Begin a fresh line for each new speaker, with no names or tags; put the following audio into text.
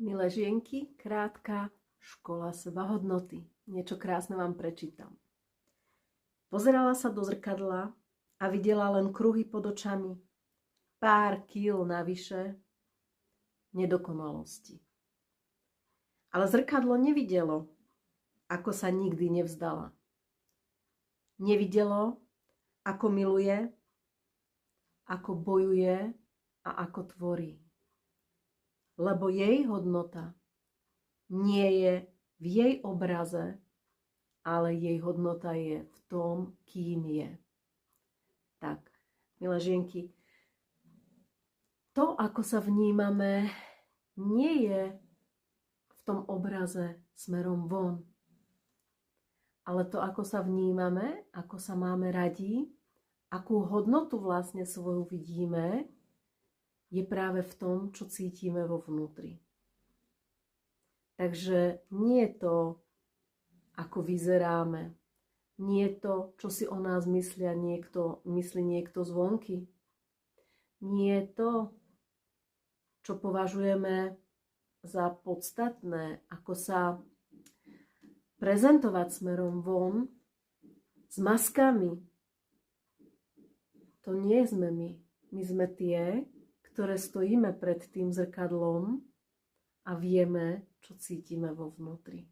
Milé žienky, krátka škola sebahodnoty. Niečo krásne vám prečítam. Pozerala sa do zrkadla a videla len kruhy pod očami, pár kíl navyše, nedokonalosti. Ale zrkadlo nevidelo, ako sa nikdy nevzdala. Nevidelo, ako miluje, ako bojuje a ako tvorí. Lebo jej hodnota nie je v jej obraze, ale jej hodnota je v tom, kým je. Tak, milé žienky, to, ako sa vnímame, nie je v tom obraze smerom von. Ale to, ako sa vnímame, ako sa máme radi, akú hodnotu vlastne svoju vidíme, je práve v tom, čo cítime vo vnútri. Takže nie je to, ako vyzeráme, nie je to, čo si o nás myslí niekto zvonky. Nie je to, čo považujeme za podstatné, ako sa prezentovať smerom von s maskami. To nie sme my. My sme tie, ktoré stojíme pred tým zrkadlom a vieme, čo cítime vo vnútri.